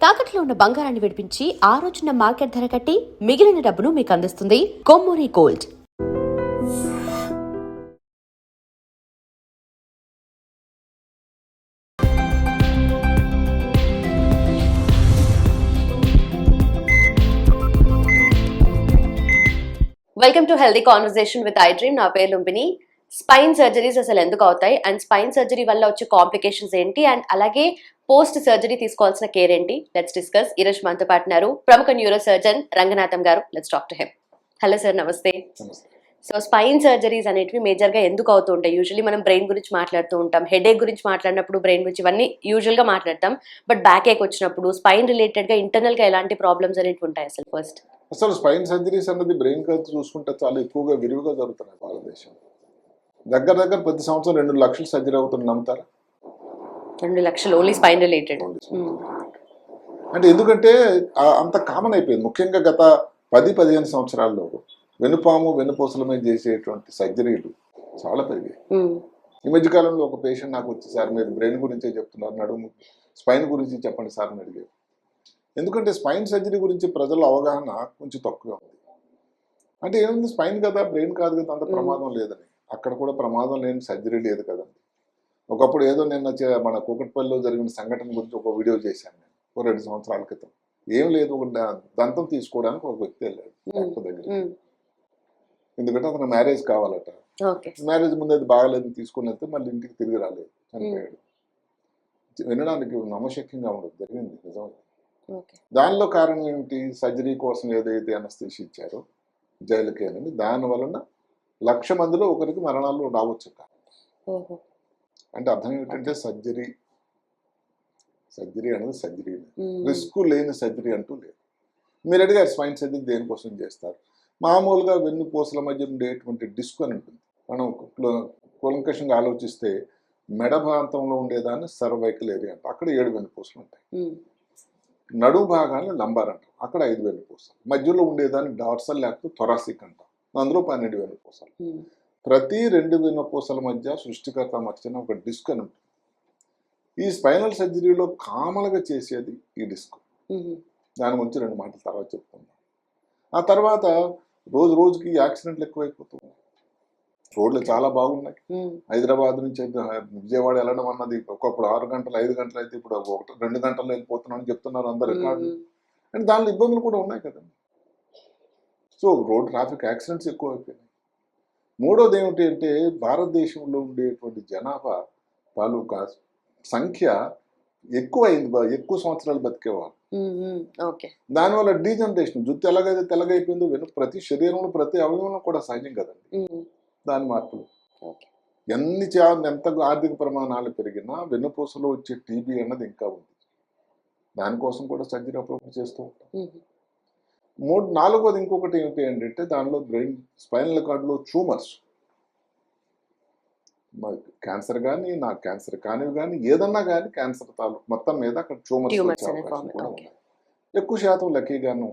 తాకట్లో ఉన్న బంగారాన్ని విడిపించి ఆ రోజున మార్కెట్ ధర కట్టి మిగిలిన డబ్బును మీకు అందిస్తుంది Kommuri gold. Welcome to healthy conversation with I dream. నా పేరు లుంబిని. స్పైన్ సర్జరీస్ అసలు ఎందుకు అవుతాయి అండ్ స్పైన్ సర్జరీ వల్ల వచ్చే కాంప్లికేషన్స్ ఏంటి అండ్ అలాగే పోస్ట్ సర్జరీ తీసుకోవాల్సిన కేర్ ఏంటి, లెట్స్ డిస్కస్. ఈ రోజు మనతో పాటు ఉన్నారు ప్రముఖ న్యూరో సర్జన్ రంగనాథం గారు. Let's talk to him. Hello sir, నమస్తే. సో స్పైన్ సర్జరీస్ అనేటివి మేజర్ గా ఎందుకు అవుతూ ఉంటాయి? యూజువల్లీ మనం బ్రెయిన్ గురించి మాట్లాడుతూ ఉంటాం, హెడేక్ గురించి మాట్లాడినప్పుడు బ్రెయిన్ గురించి ఇవన్నీ యూజువల్ గా మాట్లాడతాం. బట్ బ్యాక్ ఏక్ వచ్చినప్పుడు స్పైన్ రిలేటెడ్ గా ఇంటర్నల్ గా ఎలాంటి ప్రాబ్లమ్స్ అనేవి ఉంటాయి అసలు? ఫస్ట్ అసలు స్పైన్ సర్జరీస్ అన్నది బ్రెయిన్ హెల్త్ చూసుకుంటే చాలా ఎక్కువగా విరివిగా జరుగుతున్నాయి భారతదేశం. దగ్గర ప్రతి సంవత్సరం 2 లక్షల సర్జరీ అవుతుంది, నమ్ముతారా? 2 లక్షలు ఓన్లీ స్పైన్ రిలేటెడ్. అంటే ఎందుకంటే అంత కామన్ అయిపోయింది. ముఖ్యంగా గత 10-15 సంవత్సరాల్లో వెనుపాము వెన్నుపూసల మీద చేసేటువంటి సర్జరీలు చాలా పెరిగాయి. ఈ మధ్య కాలంలో ఒక పేషెంట్ నాకు వచ్చి, సార్ మీరు బ్రెయిన్ గురించే చెప్తున్నారు, నడుము స్పైన్ గురించి చెప్పండి సార్ అని అడిగారు. ఎందుకంటే స్పైన్ సర్జరీ గురించి ప్రజల అవగాహన కొంచెం తక్కువగా ఉంది. అంటే ఏముంది, స్పైన్ కదా, బ్రెయిన్ కాదు కదా, అంత ప్రమాదం లేదని. అక్కడ కూడా ప్రమాదం లేని సర్జరీ లేదు కదండి. ఒకప్పుడు ఏదో నిన్న మన కూకట్పల్లిలో జరిగిన సంఘటన గురించి ఒక వీడియో చేశాను నేను 2 సంవత్సరాల క్రితం. ఏం లేదు, ఒక దంతం తీసుకోవడానికి ఒక వ్యక్తి వెళ్ళాడు డాక్టర్ దగ్గర. ఎందుకంటే అతను మ్యారేజ్ కావాలట. మ్యారేజ్ ముందు అది బాగాలేదు తీసుకుని వెళ్తే మళ్ళీ ఇంటికి తిరిగి రాలేదు, చనిపోయాడు. వినడానికి నమ్మశక్యంగా ఉండదు, జరిగింది నిజం. దానిలో కారణం ఏమిటి? సర్జరీ కోసం ఏదైతే అనస్థీషియా ఇచ్చారో జైలుకి అనేది, దాని వలన 1,00,000 మందిలో ఒకరికి మరణాలు రావచ్చు. అంటే అర్థం ఏమిటంటే సర్జరీ అనేది సర్జరీ, రిస్క్ లేని సర్జరీ అంటూ లేదు. మీరు అడిగారు స్పైన్ సర్జరీ దేనికోసం చేస్తారు? మామూలుగా వెన్నుపూసల మధ్య ఉండేటువంటి డిస్క్ అని ఉంటుంది. మనం కూలంకషంగా ఆలోచిస్తే మెడ ప్రాంతంలో ఉండేదాన్ని సర్వైకల్ ఏరియా అంట, అక్కడ 7 వెన్నుపూసలు ఉంటాయి. నడుము భాగాన్ని లంబార్ అంటాం, అక్కడ 5 వెన్నుపూసలు. మధ్యలో ఉండేదాన్ని డార్సల్ లేకపోతే థొరాసిక్ అంటాం, అందులో 12 వెన్నుపూసలు. ప్రతి 2 వెన్నుపూసల మధ్య సృష్టికర్త మర్చిన ఒక డిస్క్ అని ఉంటుంది. ఈ స్పైనల్ సర్జరీలో కామన్గా చేసేది ఈ డిస్క్. దాని గురించి 2 మాటల తర్వాత చెప్తున్నాం. ఆ తర్వాత రోజుకి యాక్సిడెంట్లు ఎక్కువైపోతున్నాయి. రోడ్లు చాలా బాగున్నాయి. హైదరాబాద్ నుంచి విజయవాడ వెళ్ళడం అన్నది ఒకప్పుడు 6 గంటలు 5 గంటలు అయితే ఇప్పుడు 1-2 గంటల్లో వెళ్ళిపోతున్నామని చెప్తున్నారు అందరు రికార్డులు. అండ్ దానిలో ఇబ్బందులు కూడా ఉన్నాయి కదండి. సో రోడ్ ట్రాఫిక్ యాక్సిడెంట్స్ ఎక్కువ అయిపోయినాయి. మూడోది ఏమిటి అంటే భారతదేశంలో ఉండేటువంటి జనాభా తాలూకా సంఖ్య ఎక్కువ అయింది, ఎక్కువ సంవత్సరాలు బతికేవాళ్ళు. దానివల్ల డీజనరేషన్, జుట్టు ఎలాగైతే తెల్లగైపోయిందో ప్రతి శరీరంలో ప్రతి అవయవంలో కూడా సహజం కదండి దాని మార్పులు. ఎంత ఆర్థిక ప్రమాణాలు పెరిగినా వెన్నుపూసలో వచ్చే టీబీ అన్నది ఇంకా ఉంది. దానికోసం కూడా సర్జరీ అప్రోచ్ చేస్తూ ఉంటాం. నాలుగోది ఇంకొకటి ఏమిటి అంటే దానిలో బ్రెయిన్ స్పైనల్ కార్డులో ట్యూమర్స్, క్యాన్సర్ కానీ క్యాన్సర్ కానివి కానీ ఏదన్నా కానీ క్యాన్సర్ మొత్తం మీద అక్కడ ట్యూమర్స్ వచ్చే అవకాశం కూడా ఉన్నాయి. ఎక్కువ శాతం లక్కీగాను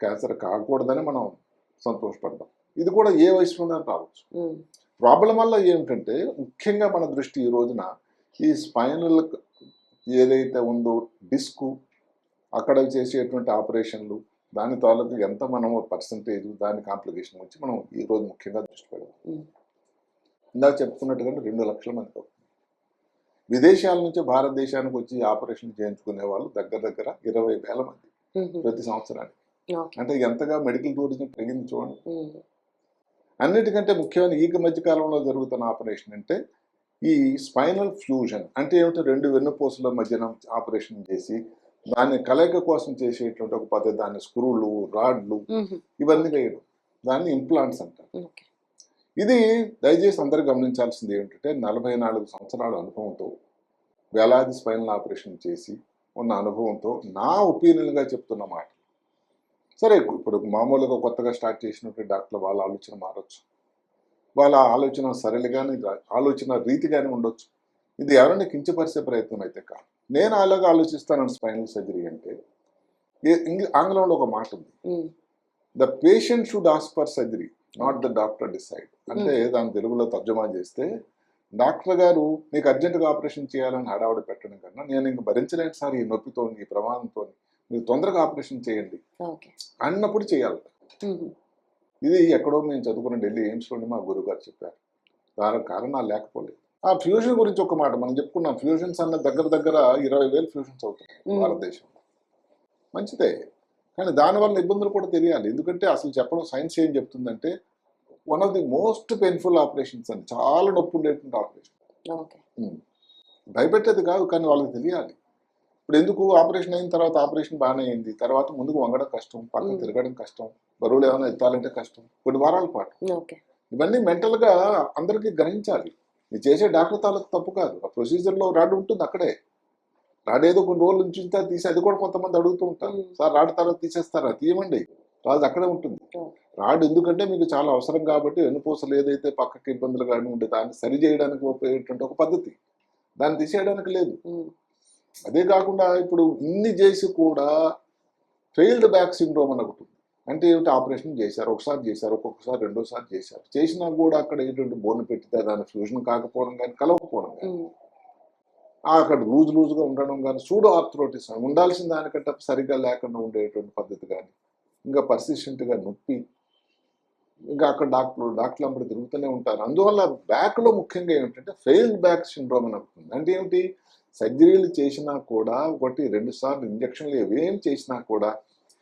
క్యాన్సర్ కాకూడదని మనం సంతోషపడదాం. ఇది కూడా ఏ వయసులోనే రావచ్చు. ప్రాబ్లం వల్ల ఏమిటంటే ముఖ్యంగా మన దృష్టి ఈ రోజున ఈ స్పైనల్ ఏదైతే ఉందో డిస్క్, అక్కడ చేసేటువంటి ఆపరేషన్లు, దాని తాలూకు ఎంత మనం పర్సంటేజ్ దాని కాంప్లికేషన్ గురించి మనం ఈరోజు ముఖ్యంగా దృష్టి పెడదాం. ఇందాక చెప్తున్నట్టుగా 2 లక్షల మంది అవుతుంది. విదేశాల నుంచి భారతదేశానికి వచ్చి ఆపరేషన్ చేయించుకునే వాళ్ళు దగ్గర 20,000 మంది ప్రతి సంవత్సరానికి. అంటే ఎంతగా మెడికల్ టూరిజం పెరిగింది చూడండి. అన్నిటికంటే ముఖ్యమైన ఈ మధ్య కాలంలో జరుగుతున్న ఆపరేషన్ అంటే ఈ స్పైనల్ ఫ్యూజన్. అంటే ఏమిటో 2 వెన్నుపూసల మధ్యన ఆపరేషన్ చేసి దాన్ని కలయిక కోసం చేసేటువంటి ఒక పద్ధతి. దాన్ని స్క్రూలు, రాడ్లు ఇవన్నీ వేయడం, దాన్ని ఇంప్లాంట్స్ అంటారు. ఇది దయచేసి అందరూ గమనించాల్సింది ఏమిటంటే 44 సంవత్సరాల అనుభవంతో వేలాది స్పైనల్ ఆపరేషన్ చేసి ఉన్న అనుభవంతో నా ఒపీనియన్గా చెప్తున్న మాట. సరే, ఇప్పుడు మామూలుగా కొత్తగా స్టార్ట్ చేసినటువంటి డాక్టర్లు వాళ్ళ ఆలోచన మారచ్చు, వాళ్ళ ఆలోచన సరళిగానే ఆలోచన రీతిగానే ఉండొచ్చు. ఇది ఎవరైనా కించపరిచే ప్రయత్నం అయితే కాదు. నేను అలాగా ఆలోచిస్తాను. స్పైనల్ సర్జరీ అంటే ఆంగ్లంలో ఒక మాట ఉంది, the patient should ask for surgery, not the doctor decide. అంటే దాని తెలుగులో తర్జుమా చేస్తే డాక్టర్ గారు నీకు అర్జెంటుగా ఆపరేషన్ చేయాలని హడావుడి పెట్టడం కన్నా నేను ఇంక భరించలేను సార్ ఈ నొప్పితో ఈ ప్రమాదంతో మీరు తొందరగా ఆపరేషన్ చేయండి ఓకే. అన్నప్పుడు చేయాలి. హుహు. ఇది ఎక్కడో మేము చదువుకున్న ఢిల్లీ ఎయిమ్స్లోనే మా గురువు గారు చెప్పారు. దానికి కారణాలు లేకపోలేదు. ఆ ఫ్యూజన్ గురించి ఒక మాట మనం చెప్పుకున్నాం. ఫ్యూజన్స్ అన్న దగ్గర దగ్గర 20,000 ఫ్యూజన్స్ అవుతున్నాయి భారతదేశంలో. మంచిదే, కానీ దానివల్ల ఇబ్బందులు కూడా తెలియాలి. ఎందుకంటే అసలు చెప్పడం సైన్స్ ఏం చెప్తుందంటే one of the most painful operations అని, చాలా నొప్పి ఉండేటువంటి ఆపరేషన్. ఓకే. భయపెట్టేది కాదు, కానీ వాళ్ళకి తెలియాలి. ఇప్పుడు ఎందుకు ఆపరేషన్ అయిన తర్వాత ఆపరేషన్ బాగానే అయింది, తర్వాత ముందుకు వంగడం కష్టం, పక్కన తిరగడం కష్టం, బరువులు ఏమైనా ఎత్తాలంటే కష్టం, కొన్ని వారాల పాటు. ఓకే. ఇవన్నీ మెంటల్గా అందరికీ గ్రహించాలి. ఇది చేసే డాక్టర్ తాలూకు తప్పు కాదు. ఆ ప్రొసీజర్లో రాడ్ ఉంటుంది అక్కడే. రాడ్ ఏదో కొన్ని రోజులు నుంచి తీసి, అది కూడా కొంతమంది అడుగుతూ ఉంటారు, సార్ రాడ్ తర్వాత తీసేస్తారా? తీయమండి, రాజు అక్కడే ఉంటుంది. రాడ్ ఎందుకంటే మీకు చాలా అవసరం కాబట్టి వెన్నుపూసలు ఏదైతే పక్కకి ఇబ్బందులు కానీ ఉండే దాన్ని సరి చేయడానికి ఉపయోగేటువంటి ఒక పద్ధతి, దాన్ని తీసేయడానికి లేదు. అదే కాకుండా ఇప్పుడు ఇన్ని చేసి కూడా ఫెయిల్డ్ బ్యాక్ సిండ్రోమ్ అని ఒకటి ఉంది. అంటే ఏమిటి? ఆపరేషన్ చేశారు, ఒకసారి చేశారు, ఒక్కొక్కసారి రెండోసారి చేశారు, చేసినా కూడా అక్కడ ఏంటంటే బోన్ పెట్టితే దాని ఫ్యూజన్ కాకపోవడం కానీ, కలవకపోవడం కానీ, అక్కడ లూజ్గా ఉండడం కానీ, సూడో ఆర్థ్రోటిస్ ఉండాల్సిన దానికంటే సరిగ్గా లేకుండా ఉండేటువంటి పద్ధతి కానీ, ఇంకా పర్సిస్టెంట్గా నొప్పి, ఇంకా అక్కడ డాక్టర్లు అప్పుడు తిరుగుతూనే ఉంటారు. అందువల్ల బ్యాక్లో ముఖ్యంగా ఏమిటంటే ఫెయిల్డ్ బ్యాక్ సిండ్రోమ్ అని అవుతుంది. అంటే ఏమిటి? సర్జరీలు చేసినా కూడా 1-2 సార్లు ఇంజక్షన్లు ఏం చేసినా కూడా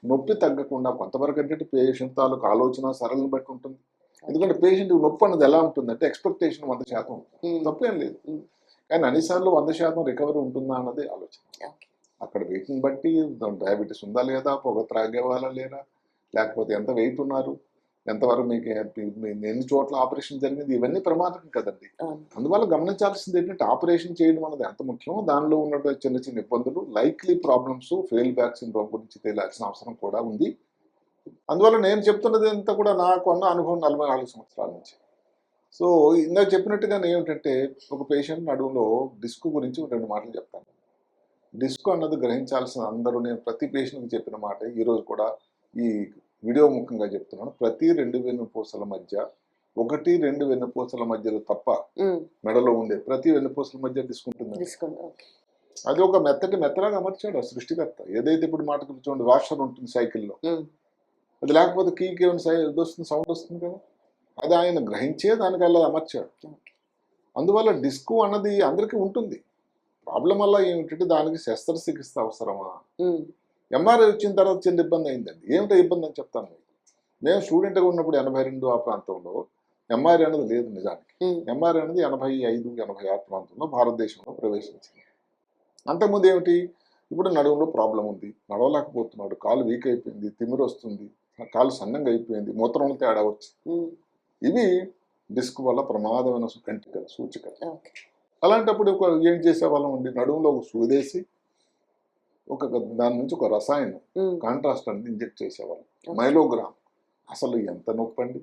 నొప్పి తగ్గకుండా కొంతవరకు అంటే పేషెంట్ తాలూకు ఆలోచన సరళను బట్టి ఉంటుంది. ఎందుకంటే పేషెంట్ నొప్పి అన్నది ఎలా ఉంటుందంటే ఎక్స్పెక్టేషన్ 100% ఉంటుంది, తప్పేం లేదు. కానీ అన్నిసార్లు 100% రికవరీ ఉంటుందా అన్నది ఆలోచన. అక్కడ వెయిట్ని బట్టి డయాబెటీస్ ఉందా లేదా, పొగ త్రాగేవాళ్ళ లేదా, లేకపోతే ఎంత వెయిట్ ఉన్నారు, ఎంతవరకు మీకు ఎన్ని చోట్ల ఆపరేషన్ జరిగింది, ఇవన్నీ ప్రమాదకం కదండి. అందువల్ల గమనించాల్సింది ఏంటంటే ఆపరేషన్ చేయడం అనేది ఎంత ముఖ్యమో దానిలో ఉన్న చిన్న చిన్న ఇబ్బందులు, likely problems, fail back syndrome గురించి తెలియాల్సిన అవసరం కూడా ఉంది. అందువల్ల నేను చెప్తున్నది అంతా కూడా నాకు అన్న అనుభవం 44 సంవత్సరాల నుంచి. సో ఇందాక చెప్పినట్టుగా ఏమిటంటే ఒక పేషెంట్ నడువులో డిస్క్ గురించి 2 మాటలు చెప్తాను. డిస్క్ అన్నది గ్రహించాల్సిన అందరూ, నేను ప్రతి పేషెంట్కి చెప్పిన మాట ఈరోజు కూడా ఈ వీడియో ముఖ్యంగా చెప్తున్నాను. ప్రతి 2 వెన్నుపూసల మధ్య 1-2 వెన్నుపూసల మధ్యలో తప్ప మెడలో ఉండే ప్రతి వెన్నుపూసల మధ్య డిస్క్ ఉంటుంది. అది ఒక మెత్తలాగా అమర్చాడు ఆ సృష్టికర్త. ఏదైతే ఇప్పుడు మాటకు చూడండి, వాషర్ ఉంటుంది సైకిల్లో, అది లేకపోతే కీకి ఏమైనా వస్తుంది, సౌండ్ వస్తుంది కదా, అది ఆయన గ్రహించే దానికి అలా అమర్చాడు. అందువల్ల డిస్క్ అన్నది అందరికీ ఉంటుంది. ప్రాబ్లం వల్ల ఏమిటంటే దానికి శస్త్రచికిత్స అవసరమా? ఎంఆర్ఐ వచ్చిన తర్వాత చిన్న ఇబ్బంది అయిందండి. ఏమిటో ఇబ్బంది అని చెప్తాను మీకు. మేము స్టూడెంట్గా ఉన్నప్పుడు 82 ఆ ప్రాంతంలో ఎంఆర్ఐ అనేది లేదు నిజానికి. ఎంఆర్ఐ అనేది 85-86 ప్రాంతంలో భారతదేశంలో ప్రవేశించింది. అంతకుముందు ఏమిటి? ఇప్పుడు నడుములో ప్రాబ్లం ఉంది, నడవలేకపోతున్నాడు, కాలు వీక్ అయిపోయింది, తిమ్మిరి వస్తుంది, కాలు సన్నంగా అయిపోయింది, మూత్రంలో తేడా వచ్చింది. ఇవి డిస్క్ వల్ల ప్రమాదమైన సూచికలు. అలాంటప్పుడు ఏం చేసేవాళ్ళం అండి, నడుములో ఒక సూదేసి దాని నుంచి ఒక రసాయనం కాంట్రాస్ట్ అనేది ఇంజెక్ట్ చేసేవాళ్ళు, మైలోగ్రామ్. అసలు ఎంత నొప్పి అండి.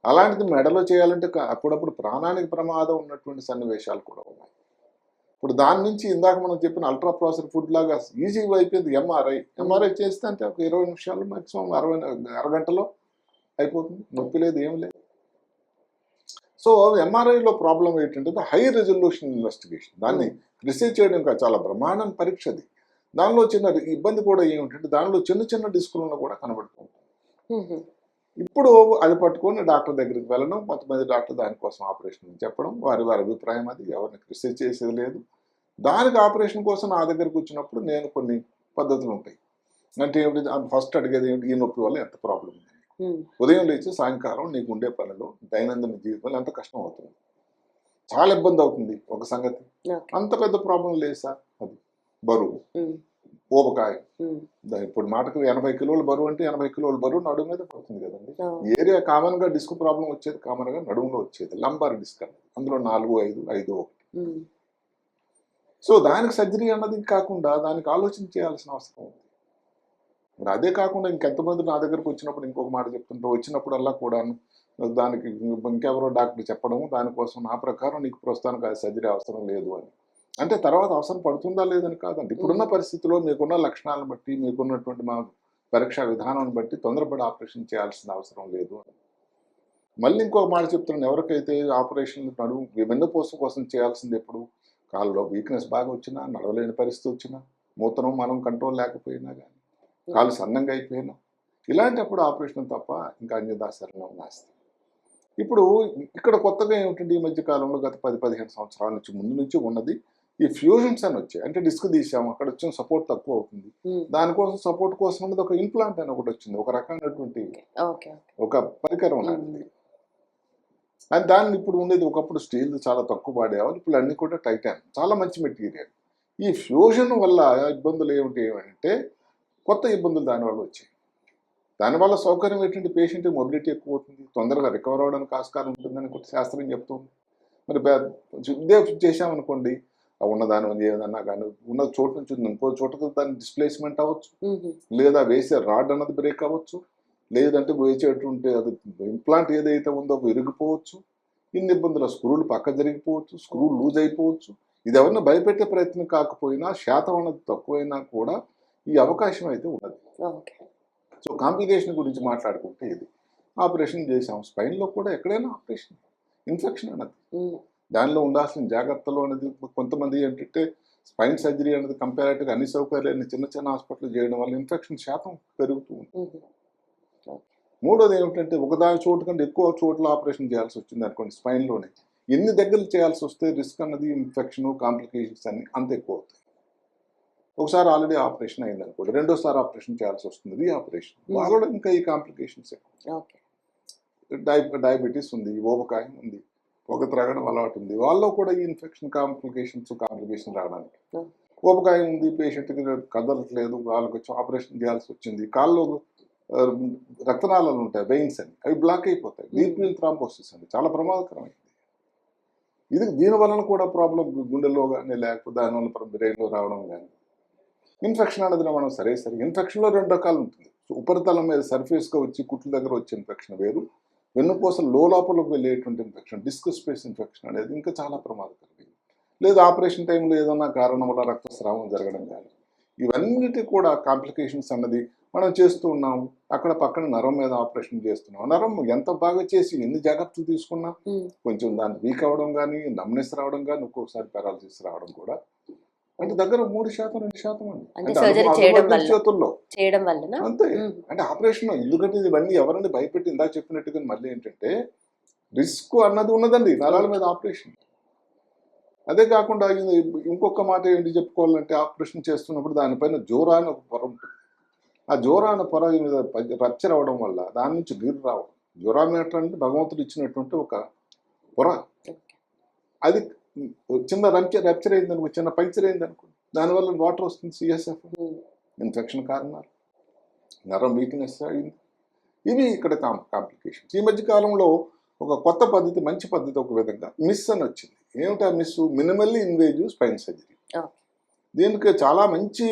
అలాంటిది మెడలో చేయాలంటే అప్పుడప్పుడు ప్రాణానికి ప్రమాదం ఉన్నటువంటి సన్నివేశాలు కూడా ఉన్నాయి. ఇప్పుడు దాని నుంచి ఇందాక మనం చెప్పిన అల్ట్రా ప్రాసెస్ ఫుడ్ లాగా ఈజీగా అయిపోయింది ఎంఆర్ఐ చేస్తే అంటే ఒక 20 నిమిషాలు మాక్సిమం అరగంటలో అయిపోతుంది, నొప్పి లేదు, ఏం లేదు. సో ఎంఆర్ఐలో ప్రాబ్లం ఏంటంటే హై రెజల్యూషన్ ఇన్వెస్టిగేషన్, దాన్ని రీసెర్చ్ చేయడం చాలా బ్రహ్మాండం పరీక్షది. దానిలో చిన్న ఇబ్బంది కూడా ఏమిటంటే దానిలో చిన్న డిస్కులను కూడా కనబడుతుంది. ఇప్పుడు అది పట్టుకొని డాక్టర్ దగ్గరికి వెళ్ళడం, కొంతమంది డాక్టర్ దానికోసం ఆపరేషన్ చెప్పడం, వారి అభిప్రాయం, అది ఎవరిని రీసెర్చ్ చేసేది లేదు. దానికి ఆపరేషన్ కోసం నా దగ్గరకు వచ్చినప్పుడు నేను కొన్ని పద్ధతులు ఉంటాయి. అంటే ఏమిటి, ఫస్ట్ అడిగేది ఏమిటి, ఈ నొప్పి వల్ల ఎంత ప్రాబ్లం ఉంది, ఉదయం లేచి సాయంకాలం నీకు ఉండే పనులు దైనందిన జీవితంలో ఎంత కష్టం అవుతుంది, చాలా ఇబ్బంది అవుతుంది ఒక సంగతి. అంత పెద్ద ప్రాబ్లం లేదు సార్, అది బరువు, ఊబకాయ. ఇప్పుడు మాటకు 80 కిలోల బరువు అంటే 80 కిలోల బరువు నడుము మీద పడుతుంది కదండి. ఏరియా కామన్ గా డిస్క్ ప్రాబ్లం వచ్చేది కామన్ గా నడుములో వచ్చేది లంబార్ డిస్క్ అన్నది, అందులో 4-5-5-1. సో దానికి సర్జరీ అన్నది కాకుండా దానికి ఆలోచన చేయాల్సిన అవసరం ఉంది. మరి అదే కాకుండా ఇంకెంతమంది నా దగ్గరకు వచ్చినప్పుడు ఇంకొక మాట చెప్తుంటే, వచ్చినప్పుడల్లా కూడా దానికి ఇంకెవరో డాక్టర్ చెప్పడం, దానికోసం నా ప్రకారం నీకు ప్రస్తుతానికి అది సర్జరీ అవసరం లేదు అని. అంటే తర్వాత అవసరం పడుతుందా లేదని కాదండి, ఇప్పుడున్న పరిస్థితిలో మీకున్న లక్షణాలను బట్టి, మీకున్నటువంటి మా పరీక్షా విధానాన్ని బట్టి తొందరపడి ఆపరేషన్ చేయాల్సిన అవసరం లేదు అని. మళ్ళీ ఇంకొక మాట చెప్తున్నాను, ఎవరికైతే ఆపరేషన్ నడుము వెన్నుపూస కోసం చేయాల్సింది ఎప్పుడు కాళ్ళలో వీక్నెస్ బాగా వచ్చినా, నడవలేని పరిస్థితి వచ్చినా, మూత్రం మనం కంట్రోల్ లేకపోయినా కానీ, కాళ్ళు సన్నంగా అయిపోయినా, ఇలాంటప్పుడు ఆపరేషన్ తప్ప ఇంకా అన్యదాసరణం నాస్తి. ఇప్పుడు ఇక్కడ కొత్తగా ఏమిటంటే ఈ మధ్య కాలంలో గత 10-15 సంవత్సరాల నుంచి ముందు నుంచి ఉన్నది ఈ ఫ్యూజన్స్ అని వచ్చాయి. అంటే డిస్క్ తీసాము, అక్కడ వచ్చిన సపోర్ట్ తక్కువ అవుతుంది, దానికోసం సపోర్ట్ కోసం ఉన్నది ఒక ఇంప్లాంట్ అని ఒకటి వచ్చింది, ఒక రకమైనటువంటి ఒక పరికరం లాంటిది. అండ్ దాన్ని ఇప్పుడు ఉండేది ఒకప్పుడు స్టీల్ చాలా తక్కువ వాడేవాళ్ళు, ఇప్పుడు అన్ని కూడా టైటాన్, చాలా మంచి మెటీరియల్. ఈ ఫ్యూజన్ వల్ల ఇబ్బందులు ఏమంటే కొత్త ఇబ్బందులు దానివల్ల వచ్చాయి. దానివల్ల సౌకర్యం ఏంటంటే పేషెంట్ మొబిలిటీ ఎక్కువ అవుతుంది, తొందరగా రికవర్ అవ్వడానికి ఆస్కారం ఉంటుందని కూడా శాస్త్రం చెప్తుంది. మరి ఇదే చేసామనుకోండి, ఉన్నదాని ఏదన్నా కానీ ఉన్న చోటు నుంచి ఇంకో చోటకు దాని డిస్ప్లేస్మెంట్ అవ్వచ్చు, లేదా వేసే రాడ్ అన్నది బ్రేక్ అవ్వచ్చు, లేదంటే వేసేటువంటి అది ఇంప్లాంట్ ఏదైతే ఉందో విరిగిపోవచ్చు. ఇన్ని ఇబ్బందులు, స్క్రూలు పక్క జరిగిపోవచ్చు, స్క్రూ లూజ్ అయిపోవచ్చు. ఇది ఎవరిని భయపెట్టే ప్రయత్నం కాకపోయినా, శాతం అన్నది తక్కువైనా కూడా ఈ అవకాశం అయితే ఉన్నది. సో కాంప్లికేషన్ గురించి మాట్లాడుకుంటే ఇది ఆపరేషన్ చేసాం, స్పైన్లో కూడా ఎక్కడైనా ఆపరేషన్, ఇన్ఫెక్షన్ అన్నది, దానిలో ఉండాల్సిన జాగ్రత్తలు అనేది కొంతమంది ఏంటంటే స్పైన్ సర్జరీ అనేది కంపారిటివ్గా అన్ని సౌకర్యాన్ని చిన్న చిన్న హాస్పిటల్ చేయడం వల్ల ఇన్ఫెక్షన్ శాతం పెరుగుతూ ఉంటుంది. మూడోది ఏమిటంటే ఒకదాని చోటు కంటే ఎక్కువ చోట్ల ఆపరేషన్ చేయాల్సి వచ్చింది అనుకోండి, స్పైన్లోనే ఎన్ని దగ్గరలు చేయాల్సి వస్తే రిస్క్ అన్నది, ఇన్ఫెక్షన్, కాంప్లికేషన్స్ అన్ని అంత ఎక్కువ అవుతాయి. ఒకసారి ఆల్రెడీ ఆపరేషన్ అయింది అనుకోండి, రెండోసారి ఆపరేషన్ చేయాల్సి వస్తుంది, రీఆపరేషన్, వాళ్ళలో ఇంకా ఈ కాంప్లికేషన్స్ ఎక్కువ. డయాబెటీస్ ఉంది, ఊబకాయం ఉంది, పొగ త్రాగడం అలవాటు ఉంది, వాళ్ళలో కూడా ఈ ఇన్ఫెక్షన్ కాంప్లికేషన్ రావడానికి. ఊబకాయం ఉంది, పేషెంట్కి కదలట్లేదు, వాళ్ళకి వచ్చి ఆపరేషన్ చేయాల్సి వచ్చింది, కాళ్ళు రక్తనాళాలు ఉంటాయి, వెయిన్స్ అని, అవి బ్లాక్ అయిపోతాయి, డీప్ వెయిన్ థ్రాంబోసిస్ అని, చాలా ప్రమాదకరమైంది. ఇది దీని వలన కూడా ప్రాబ్లం గుండెల్లో కానీ, లేకపోతే దానివల్ల బ్రెయిన్లో రావడం కానీ. ఇన్ఫెక్షన్ అనేది మనం సరే ఇన్ఫెక్షన్లో 2 రకాలు ఉంటుంది. ఉపరితలం మీద సర్ఫేస్గా వచ్చి కుట్ల దగ్గర వచ్చే ఇన్ఫెక్షన్ వేరు, వెన్నుపూస లోపలకు వెళ్ళేటువంటి ఇన్ఫెక్షన్, డిస్క్ స్పేస్ ఇన్ఫెక్షన్ అనేది ఇంకా చాలా ప్రమాదకరం. లేదా ఆపరేషన్ టైంలో ఏదన్నా కారణం వల్ల రక్తస్రావం జరగడం కానీ, ఇవన్నిటి కూడా కాంప్లికేషన్స్ అన్నది మనం చేస్తూ ఉన్నాము. అక్కడ పక్కన నరం మీద ఆపరేషన్ చేస్తున్నాం, నరం ఎంత బాగా చేసి ఎన్ని జాగ్రత్తలు తీసుకున్నా కొంచెం దాన్ని వీక్ అవ్వడం కానీ, నమ్నెస్ రావడం కానీ, ఒక్కొక్కసారి పారాలసిస్ రావడం కూడా, అంటే దగ్గర 3%-2% అండి, చేతుల్లో అంతే. అంటే ఆపరేషన్ ఎందుకంటే ఇవన్నీ ఎవరండి భయపెట్టి ఇందాక చెప్పినట్టుగా మళ్ళీ ఏంటంటే రిస్క్ అన్నది ఉన్నదండి నరాల మీద ఆపరేషన్. అదే కాకుండా ఇంకొక మాట ఏంటి చెప్పుకోవాలంటే, ఆపరేషన్ చేస్తున్నప్పుడు దానిపైన జోరా అని ఒక పొర ఉంటుంది. ఆ జోరా అనే పొర మీద రప్చర్ అవ్వడం వల్ల దాని నుంచి నీరు రావడం, జోరా అంటే భగవంతుడు ఇచ్చినటువంటి ఒక పొర, అది చిన్న రప్చర్ అయింది అనుకో, చిన్న పంక్చర్ అయింది అనుకో, దానివల్ల వాటర్ వస్తుంది, సిఎస్ఎఫ్, ఇన్ఫెక్షన్ కారణాలు, నరం వీక్నెస్ అయింది. ఇవి ఇక్కడ కాంప్లికేషన్స్. ఈ మధ్య కాలంలో ఒక కొత్త పద్ధతి, మంచి పద్ధతి, ఒక విధంగా మిస్ అని వచ్చింది. ఏమిటా miss? Minimally invasive spine surgery. దీనికి చాలా మంచి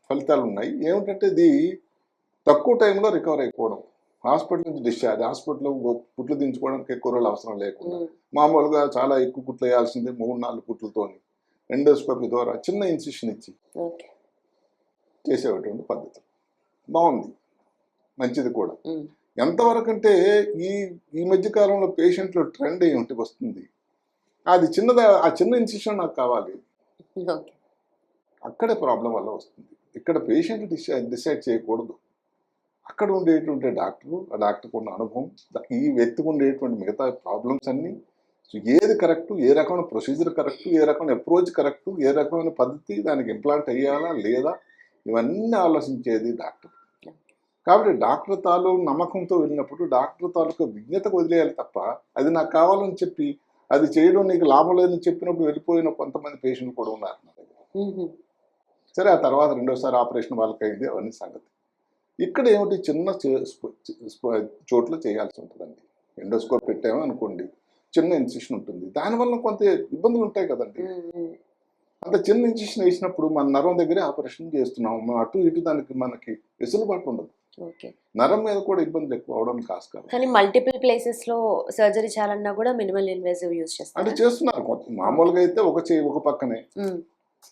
ఫలితాలు ఉన్నాయి. ఏమిటంటే ఇది తక్కువ టైంలో రికవర్ అయిపోవడం, హాస్పిటల్ నుంచి డిశ్చార్జ్, హాస్పిటల్లో కుట్లు దించుకోవడానికి ఎక్కువ రోజులు అవసరం లేకుండా, మామూలుగా చాలా ఎక్కువ కుట్లు వేయాల్సిందే 3-4 కుట్లతో ఎండోస్కోపీ ద్వారా చిన్న ఇన్సిషన్ ఇచ్చి చేసేటువంటి పద్ధతి బాగుంది, మంచిది కూడా. ఎంతవరకు అంటే ఈ మధ్య కాలంలో పేషెంట్లో ట్రెండ్ ఏమిటి వస్తుంది, అది ఆ చిన్న ఇన్సిషన్ నాకు కావాలి, అక్కడే ప్రాబ్లం వల్ల వస్తుంది. ఇక్కడ పేషెంట్ డిసైడ్ చేయకూడదు, అక్కడ ఉండేటువంటి డాక్టరు, ఆ డాక్టర్కి ఉన్న అనుభవం, ఈ వ్యక్తికి ఉండేటువంటి మిగతా ప్రాబ్లమ్స్ అన్నీ, ఏది కరెక్టు, ఏ రకమైన ప్రొసీజర్ కరెక్టు, ఏ రకమైన అప్రోచ్ కరెక్టు, ఏ రకమైన పద్ధతి దానికి ఇంప్లాంట్ అయ్యాలా లేదా, ఇవన్నీ ఆలోచించేది డాక్టర్. కాబట్టి డాక్టర్ తాలూకు నమ్మకంతో వెళ్ళినప్పుడు డాక్టర్ తాలూకు విజ్ఞతకు వదిలేయాలి తప్ప, అది నాకు కావాలని చెప్పి అది చేయడం నీకు లాభం లేదని చెప్పినప్పుడు వెళ్ళిపోయిన కొంతమంది పేషెంట్లు కూడా ఉన్నారు నా దగ్గర. సరే, ఆ తర్వాత రెండోసారి ఆపరేషన్ వాళ్ళకి అయింది, అవన్నీ సంగతి. ఇక్కడ ఏమిటి, చిన్న చోట్ల చేయాల్సి ఉంటుందండి. ఎండోస్కోప్ పెట్టామో అనుకోండి, చిన్న ఇన్సిషన్ ఉంటుంది, దానివల్ల కొంత ఇబ్బందులు ఉంటాయి కదండి. అంత చిన్న ఇన్సిషన్ వేసినప్పుడు మన నరం దగ్గరే ఆపరేషన్ చేస్తున్నాం, అటు ఇటు దానికి మనకి వెసులుబాటు ఉండదు, నరం మీద కూడా ఇబ్బందులు ఎక్కువ అవడానికి ఆస్కారం. కానీ మల్టిపుల్ ప్లేసెస్ లో సర్జరీ చేయాలన్నా కూడా మినిమల్ ఇన్వేసివ్ యూజ్ చేస్తారు, అంటే చేస్తున్నారు. మామూలుగా అయితే ఒక పక్కనే,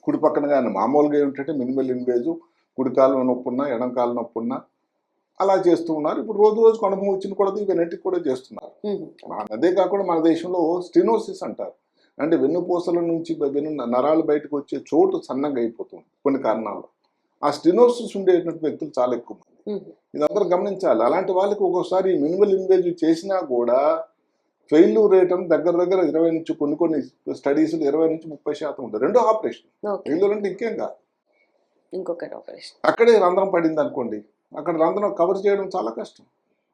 కుడి పక్కన కానీ, మామూలుగా ఏమిటంటే మినిమల్ ఇన్వేజివ్, కుడి కాలు నొప్పున్నా, ఎడం కాలు నొప్పున్నా, అలా చేస్తూ ఉన్నారు. ఇప్పుడు రోజు రోజుకు అనుభవం వచ్చిన కూడా ఇవన్నిటికి కూడా చేస్తున్నారు. అదే కాకుండా మన దేశంలో స్టెనోసిస్ అంటారు. అంటే వెన్నుపూసల నుంచి నరాలు బయటకు వచ్చే చోటు సన్నగా అయిపోతుంది కొన్ని కారణాలు. ఆ స్టెనోసిస్ ఉండేటువంటి వ్యక్తులు చాలా ఎక్కువ మంది. ఇది అందరూ గమనించాలి. అలాంటి వాళ్ళకి ఒక్కోసారి మినిమల్ ఇన్వేజివ్ చేసినా కూడా ఫెయిల్యూర్ రేట్ అని దగ్గర 20 నుంచి కొన్ని స్టడీస్ 20 నుంచి 30% ఉంటుంది. రెండో ఆపరేషన్. ఫెయిల్యూర్ అంటే ఇంకేం కాదు, ఇంకొకటి ఆపరేషన్. అక్కడే రంధ్రం పడింది అనుకోండి, అక్కడ రంధ్రం కవర్ చేయడం చాలా కష్టం.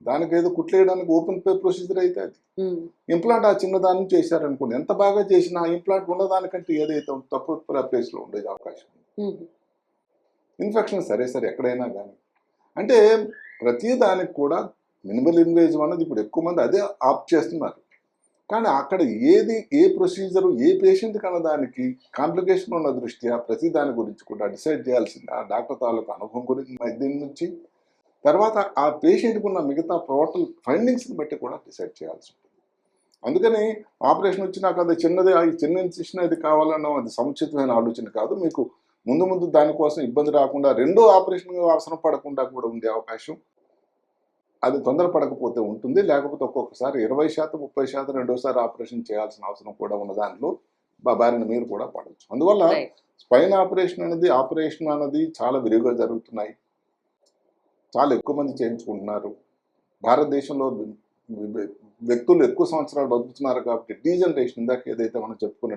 దానికి ఏదో కుట్లేయడానికి ఓపెన్ పే ప్రొసీజర్ అయితే అది. ఇంప్లాంట్ ఆ చిన్న దాని నుంచి చేశారనుకోండి, ఎంత బాగా చేసినా ఆ ఇంప్లాంట్ ఉన్నదానికంటే ఏదైతే తప్పు ప్లేస్లో ఉండేది అవకాశం. ఇన్ఫెక్షన్ సరే ఎక్కడైనా కానీ. అంటే ప్రతి దానికి కూడా మినిమల్ ఇన్వేజివ్ అన్నది ఇప్పుడు ఎక్కువ మంది అదే ఆప్ట్ చేస్తున్నారు. కానీ అక్కడ ఏ ప్రొసీజరు ఏ పేషెంట్కి అన్నదానికి కాంప్లికేషన్ ఉన్న దృష్ట్యా ప్రతి దాని గురించి కూడా డిసైడ్ చేయాల్సింది ఆ డాక్టర్ తాలూకు అనుభవం గురించి దీని నుంచి, తర్వాత ఆ పేషెంట్కి ఉన్న మిగతా టోటల్ ఫైండింగ్స్ని బట్టి కూడా డిసైడ్ చేయాల్సి ఉంటుంది. అందుకని ఆపరేషన్ వచ్చి నాకు అది చిన్న ఇన్సిషన్ అది కావాలన్న అది సముచితమైన ఆలోచన కాదు. మీకు ముందు దానికోసం ఇబ్బంది రాకుండా రెండో ఆపరేషన్ అవసరం పడకుండా కూడా ఉండే అవకాశం అది తొందరపడకపోతే ఉంటుంది. లేకపోతే ఒక్కొక్కసారి 20% 30% రెండోసారి ఆపరేషన్ చేయాల్సిన అవసరం కూడా ఉన్న దానిలో బారిన మీరు కూడా పడవచ్చు. అందువల్ల స్పైన్ ఆపరేషన్ అనేది చాలా విరివిగా జరుగుతున్నాయి. చాలా ఎక్కువ మంది చేయించుకుంటున్నారు. భారతదేశంలో వ్యక్తులు ఎక్కువ సంవత్సరాలు బతుకుతున్నారు కాబట్టి డీజనరేషన్, ఇందాక ఏదైతే మనం చెప్పుకున్న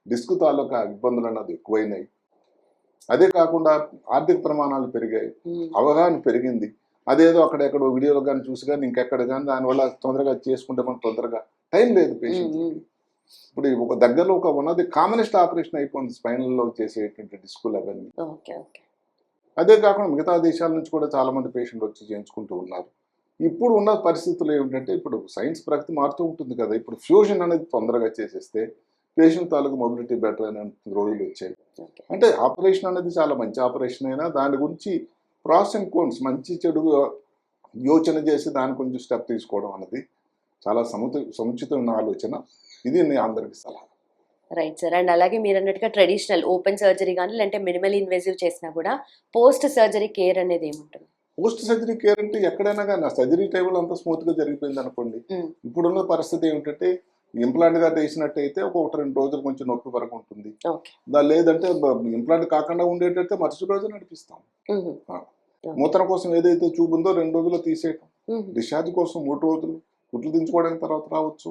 డిస్క్ తాలూకా ఇబ్బందులు అన్నది ఎక్కువైనాయి. అదే కాకుండా ఆర్థిక ప్రమాణాలు పెరిగాయి, అవగాహన పెరిగింది. అదేదో అక్కడెక్కడో వీడియోలు కానీ చూసి కానీ ఇంకెక్కడ కానీ దానివల్ల తొందరగా చేసుకుంటే మనం తొందరగా టైం లేదు పేషెంట్. ఇప్పుడు ఒక దగ్గరలో ఉన్నది కామనెస్ట్ ఆపరేషన్ అయిపోయింది స్పైనల్లో చేసేటువంటి డిస్కులు అవన్నీ. అదే కాకుండా మిగతా దేశాల నుంచి కూడా చాలా మంది పేషెంట్లు వచ్చి చేయించుకుంటూ ఉన్నారు. ఇప్పుడు ఉన్న పరిస్థితులు ఏమిటంటే ఇప్పుడు సైన్స్ ప్రగతి మారుతూ ఉంటుంది కదా. ఇప్పుడు ఫ్యూజన్ అనేది తొందరగా చేసేస్తే పేషెంట్ తాలూకు మొబిలిటీ బెటర్ అనే రోజులు వచ్చాయి. అంటే ఆపరేషన్ అనేది చాలా మంచి ఆపరేషన్ అయినా దాని గురించి ప్రాస్ అండ్ కోన్స్ మంచి చెడు యోచన చేసి దాని గురించి స్టెప్ తీసుకోవడం అనేది చాలా సముచితమైన ఆలోచన. ఇది నేను అందరికీ సలహా. Right sir. అండ్ అలాగే మీరు అన్నట్టుగా ట్రెడిషనల్ ఓపెన్ సర్జరీ కానీ లేదంటే మినిమల్ ఇన్వేజివ్ చేసినా కూడా పోస్ట్ సర్జరీ కేర్ అనేది ఏముంటుంది? పోస్ట్ సర్జరీ కేర్ అంటే ఎక్కడైనా కానీ సర్జరీ టైంలో అంతా స్మూత్గా జరిగిపోయింది అనుకోండి. ఇప్పుడున్న పరిస్థితి ఏమిటంటే ఇంప్లాంట్ గా వేసినట్టయితే ఒక 2 రోజులు కొంచెం నొప్పి వరకు ఉంటుంది. లేదంటే ఇంప్లాంట్ కాకుండా ఉండేటైతే మరుసటి రోజు నడిపిస్తాం. మూత్రం కోసం ఏదైతే ట్యూబ్ ఉందో 2 రోజుల్లో తీసేయటం, డిశ్చార్జ్ కోసం 3 రోజులు, కుట్లు దించుకోవడానికి తర్వాత రావచ్చు.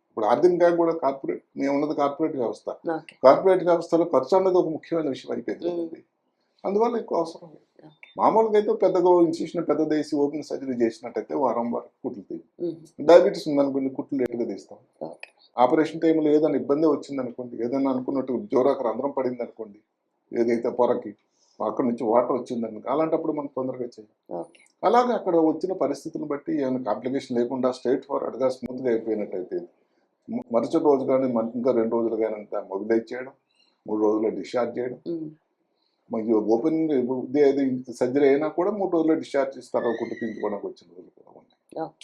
ఇప్పుడు ఆర్థికంగా కూడా మేము ఉన్నది కార్పొరేట్ వ్యవస్థ. కార్పొరేట్ వ్యవస్థలో ఖర్చు అన్నది ఒక ముఖ్యమైన విషయం అయిపోయింది. అందువల్ల ఎక్కువ అవసరం లేదు. మామూలుగా అయితే పెద్దగా ఇన్స్టిట్యూషన్ పెద్దదేసి ఓపెన్ సర్జరీ చేసినట్టయితే వారం వరకు కుట్లు తీయి. డయాబెటీస్ ఉందనుకోండి కుట్లు లేట్గా తీస్తాం. ఆపరేషన్ టైంలో ఏదైనా ఇబ్బంది వచ్చింది అనుకోండి, ఏదైనా అనుకున్నట్టు జోరాకు రంధ్రం పడింది అనుకోండి, ఏదైతే పొరకి అక్కడ నుంచి వాటర్ వచ్చిందని అలాంటప్పుడు మనం తొందరగా చేయాలి. అలాగే అక్కడ వచ్చిన పరిస్థితులను బట్టి ఏమైనా కాంప్లికేషన్ లేకుండా స్ట్రైట్ ఫార్వర్డ్గా స్మూత్గా అయిపోయినట్టయితే మరుసటి రోజు కానీ ఇంకా 2 రోజులు కానీ అంతా మొబిలైజ్ చేయడం, 3 రోజుల్లో డిశ్చార్జ్ చేయడం. మనకి ఓపెన్ సర్జరీ అయినా కూడా 3 రోజుల్లో డిశ్చార్జ్ ఇస్తారు. కుట్టు తీయించుకోవడానికి వచ్చిన రోజులు కూడా ఉన్నాయి.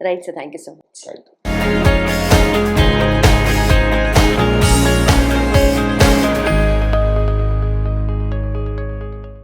Right sir, thank you so much. Right.